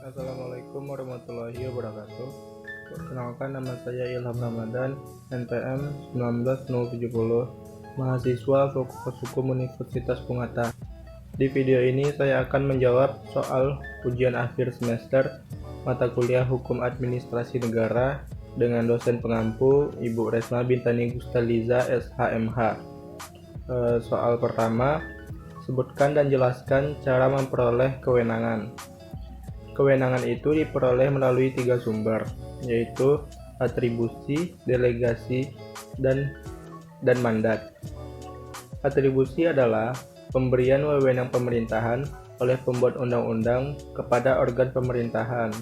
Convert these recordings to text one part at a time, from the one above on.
Assalamualaikum warahmatullahi wabarakatuh. Perkenalkan, nama saya Ilham Ramadan, NPM 19070, mahasiswa Fakultas Hukum Universitas Ungatta. Di video ini saya akan menjawab soal ujian akhir semester mata kuliah Hukum Administrasi Negara dengan dosen pengampu Ibu Resma Bintani Gustaliza SHMH. Soal pertama, sebutkan dan jelaskan cara memperoleh kewenangan. Kewenangan itu diperoleh melalui 3 sumber, yaitu atribusi, delegasi, dan mandat. Atribusi adalah pemberian wewenang pemerintahan oleh pembuat undang-undang kepada organ pemerintahan.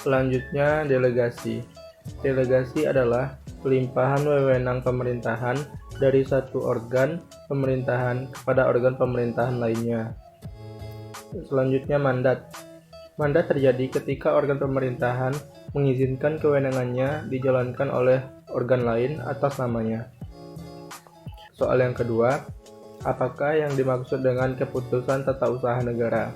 Selanjutnya, delegasi. Delegasi adalah pelimpahan wewenang pemerintahan dari satu organ pemerintahan kepada organ pemerintahan lainnya. Selanjutnya, mandat. Mandat terjadi ketika organ pemerintahan mengizinkan kewenangannya dijalankan oleh organ lain atas namanya. Soal yang kedua, apakah yang dimaksud dengan keputusan tata usaha negara?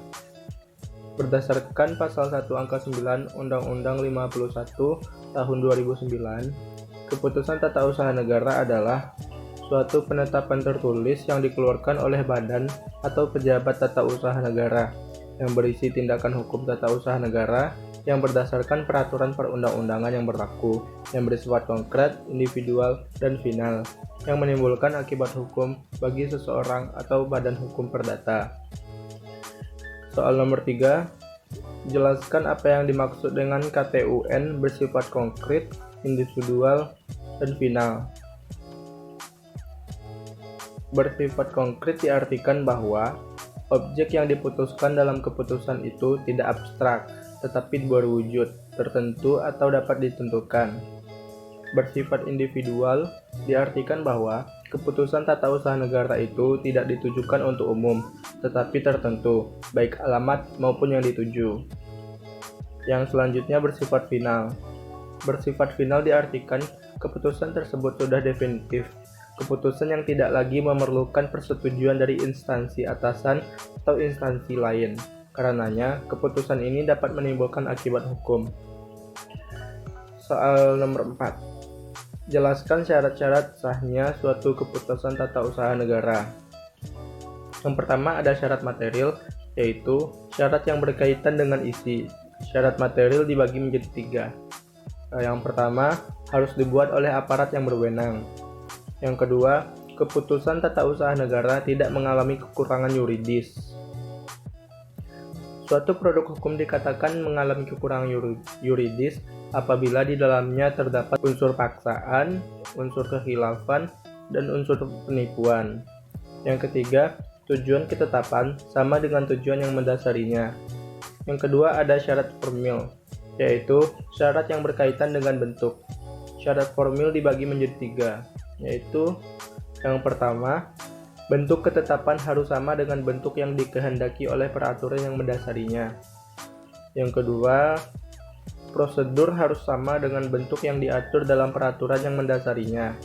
Berdasarkan pasal 1 angka 9 Undang-Undang 51 tahun 2009, keputusan tata usaha negara adalah suatu penetapan tertulis yang dikeluarkan oleh badan atau pejabat tata usaha negara yang berisi tindakan hukum tata usaha negara yang berdasarkan peraturan perundang-undangan yang berlaku, yang bersifat konkret, individual, dan final, yang menimbulkan akibat hukum bagi seseorang atau badan hukum perdata. Soal nomor 3, jelaskan apa yang dimaksud dengan KTUN bersifat konkret, individual, dan final. Bersifat konkret diartikan bahwa objek yang diputuskan dalam keputusan itu tidak abstrak, tetapi berwujud, tertentu atau dapat ditentukan. Bersifat individual diartikan bahwa keputusan tata usaha negara itu tidak ditujukan untuk umum, tetapi tertentu, baik alamat maupun yang dituju. Yang selanjutnya bersifat final. Bersifat final diartikan keputusan tersebut sudah definitif. Keputusan yang tidak lagi memerlukan persetujuan dari instansi atasan atau instansi lain. Karenanya, keputusan ini dapat menimbulkan akibat hukum. Soal nomor 4. Jelaskan syarat-syarat sahnya suatu keputusan tata usaha negara. Yang pertama ada syarat material, yaitu syarat yang berkaitan dengan isi. Syarat material dibagi menjadi 3. Yang pertama, harus dibuat oleh aparat yang berwenang. Yang kedua, keputusan tata usaha negara tidak mengalami kekurangan yuridis. Suatu produk hukum dikatakan mengalami kekurangan yuridis apabila di dalamnya terdapat unsur paksaan, unsur kekhilafan, dan unsur penipuan. Yang ketiga, tujuan ketetapan sama dengan tujuan yang mendasarinya. Yang kedua ada syarat formil, yaitu syarat yang berkaitan dengan bentuk. Syarat formil dibagi menjadi 3. Yaitu yang pertama, bentuk ketetapan harus sama dengan bentuk yang dikehendaki oleh peraturan yang mendasarinya. Yang kedua, prosedur harus sama dengan bentuk yang diatur dalam peraturan yang mendasarinya.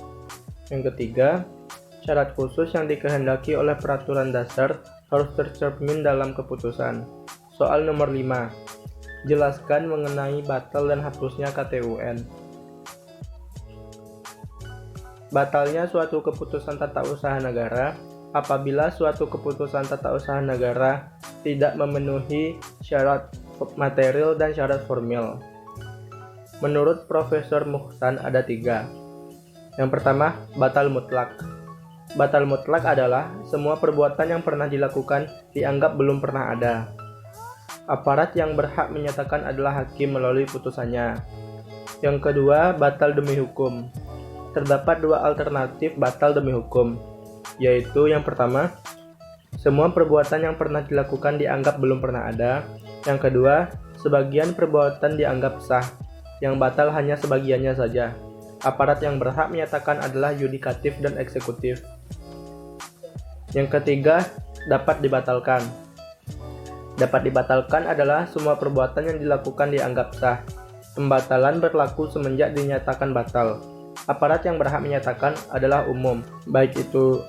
Yang ketiga, syarat khusus yang dikehendaki oleh peraturan dasar harus tercermin dalam keputusan. Soal nomor 5, jelaskan mengenai batal dan hapusnya KTUN. Batalnya suatu keputusan tata usaha negara apabila suatu keputusan tata usaha negara tidak memenuhi syarat material dan syarat formil. Menurut Profesor Muhsan ada 3. Yang pertama, batal mutlak. Batal mutlak adalah semua perbuatan yang pernah dilakukan dianggap belum pernah ada. Aparat yang berhak menyatakan adalah hakim melalui putusannya. Yang kedua, batal demi hukum. Terdapat 2 alternatif batal demi hukum, yaitu yang pertama, semua perbuatan yang pernah dilakukan dianggap belum pernah ada. Yang kedua, sebagian perbuatan dianggap sah, yang batal hanya sebagiannya saja. Aparat yang berhak menyatakan adalah yudikatif dan eksekutif. Yang ketiga, dapat dibatalkan. Dapat dibatalkan adalah semua perbuatan yang dilakukan dianggap sah. Pembatalan berlaku semenjak dinyatakan batal. Aparat yang berhak menyatakan adalah umum, baik itu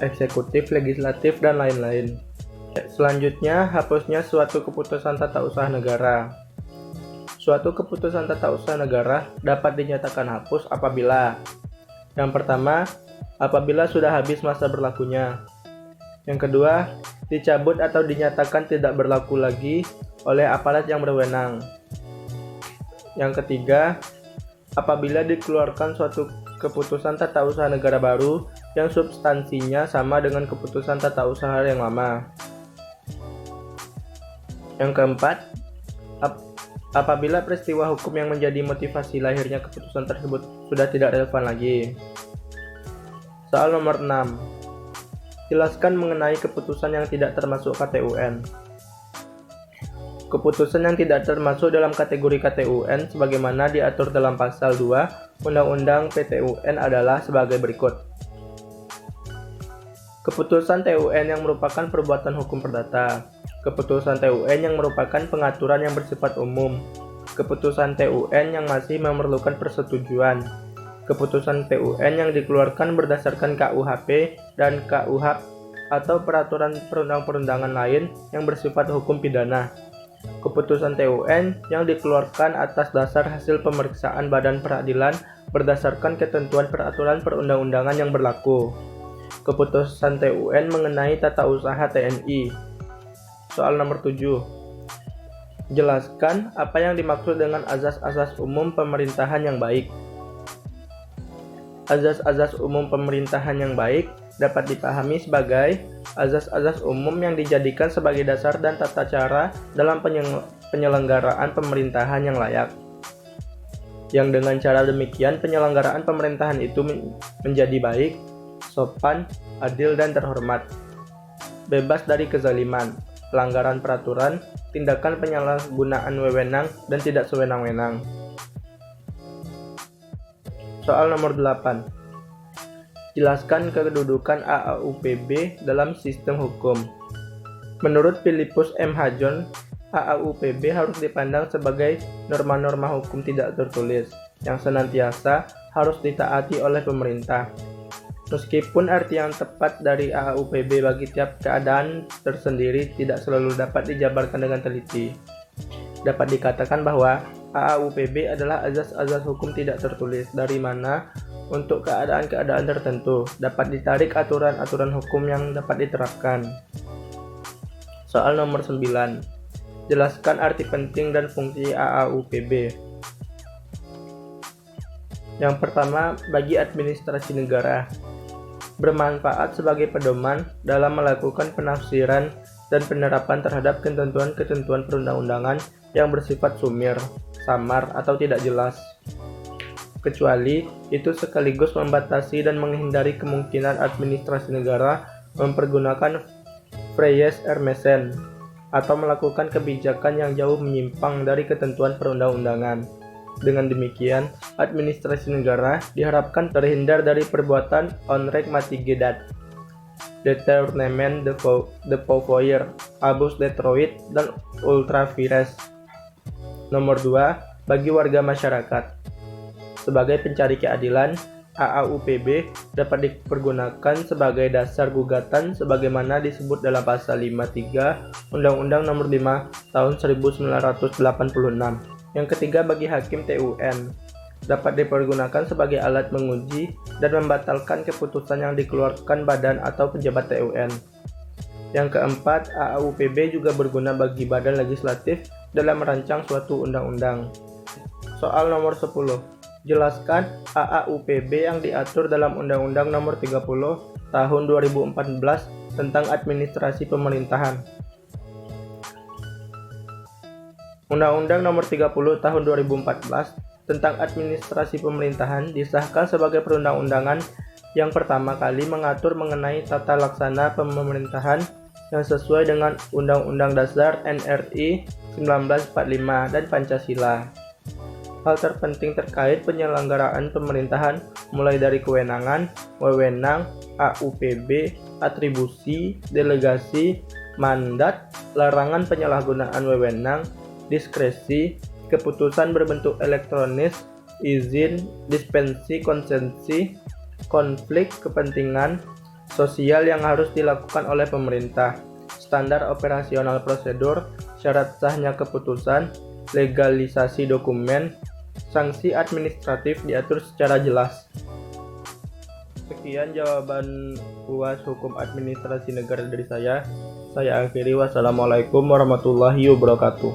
eksekutif, legislatif, dan lain-lain. Selanjutnya, hapusnya suatu keputusan tata usaha negara. Suatu keputusan tata usaha negara dapat dinyatakan hapus apabila: yang pertama, apabila sudah habis masa berlakunya. Yang kedua, dicabut atau dinyatakan tidak berlaku lagi oleh aparat yang berwenang. Yang ketiga, apabila dikeluarkan suatu keputusan tata usaha negara baru yang substansinya sama dengan keputusan tata usaha yang lama. Yang keempat, apabila peristiwa hukum yang menjadi motivasi lahirnya keputusan tersebut sudah tidak relevan lagi. Soal nomor 6. Jelaskan mengenai keputusan yang tidak termasuk KTUN. Keputusan yang tidak termasuk dalam kategori KTUN sebagaimana diatur dalam pasal 2 Undang-Undang PTUN adalah sebagai berikut. Keputusan TUN yang merupakan perbuatan hukum perdata. Keputusan TUN yang merupakan pengaturan yang bersifat umum. Keputusan TUN yang masih memerlukan persetujuan. Keputusan TUN yang dikeluarkan berdasarkan KUHP dan KUHP atau peraturan perundang-perundangan lain yang bersifat hukum pidana. Keputusan TUN yang dikeluarkan atas dasar hasil pemeriksaan Badan Peradilan berdasarkan ketentuan peraturan perundang-undangan yang berlaku. Keputusan TUN mengenai tata usaha TNI. Soal nomor 7. Jelaskan apa yang dimaksud dengan azas-azas umum pemerintahan yang baik. Azas-azas umum pemerintahan yang baik dapat dipahami sebagai azas-azas umum yang dijadikan sebagai dasar dan tata cara dalam penyelenggaraan pemerintahan yang layak. Yang dengan cara demikian penyelenggaraan pemerintahan itu menjadi baik, sopan, adil dan terhormat, bebas dari kezaliman, pelanggaran peraturan, tindakan penyalahgunaan wewenang, dan tidak sewenang-wenang. Soal nomor 8. Jelaskan kedudukan AAUPB dalam sistem hukum. Menurut Philippus M. Hajon, AAUPB harus dipandang sebagai norma-norma hukum tidak tertulis yang senantiasa harus ditaati oleh pemerintah. Meskipun arti yang tepat dari AAUPB bagi tiap keadaan tersendiri tidak selalu dapat dijabarkan dengan teliti, dapat dikatakan bahwa AAUPB adalah azas-azas hukum tidak tertulis dari mana untuk keadaan-keadaan tertentu dapat ditarik aturan-aturan hukum yang dapat diterapkan. Soal nomor 9. Jelaskan arti penting dan fungsi AAUPB. Yang pertama, bagi administrasi negara. Bermanfaat sebagai pedoman dalam melakukan penafsiran dan penerapan terhadap ketentuan-ketentuan perundang-undangan yang bersifat sumir, samar, atau tidak jelas. Kecuali itu sekaligus membatasi dan menghindari kemungkinan administrasi negara mempergunakan Freies Ermessen atau melakukan kebijakan yang jauh menyimpang dari ketentuan perundang-undangan. Dengan demikian, administrasi negara diharapkan terhindar dari perbuatan onreg matigedat, détournement de pouvoir, abus detroit, dan ultra vires. Nomor 2. Bagi warga masyarakat. Sebagai pencari keadilan, AAUPB dapat dipergunakan sebagai dasar gugatan sebagaimana disebut dalam pasal 53 Undang-Undang Nomor 5 Tahun 1986. Yang ketiga, bagi hakim TUN dapat dipergunakan sebagai alat menguji dan membatalkan keputusan yang dikeluarkan badan atau pejabat TUN. Yang keempat, AAUPB juga berguna bagi badan legislatif dalam merancang suatu undang-undang. Soal nomor 10. Jelaskan AAUPB yang diatur dalam Undang-Undang Nomor 30 Tahun 2014 tentang administrasi pemerintahan. Undang-Undang Nomor 30 Tahun 2014 tentang administrasi pemerintahan disahkan sebagai perundang-undangan yang pertama kali mengatur mengenai tata laksana pemerintahan yang sesuai dengan Undang-Undang Dasar NRI 1945 dan Pancasila. Hal terpenting terkait penyelenggaraan pemerintahan mulai dari kewenangan, wewenang, AUPB, atribusi, delegasi, mandat, larangan penyalahgunaan wewenang, diskresi, keputusan berbentuk elektronis, izin, dispensi, konsensi, konflik kepentingan sosial yang harus dilakukan oleh pemerintah, standar operasional prosedur, syarat sahnya keputusan, legalisasi dokumen, sanksi administratif diatur secara jelas. Sekian jawaban UAS Hukum Administrasi Negara dari saya. Saya akhiri, wassalamualaikum warahmatullahi wabarakatuh.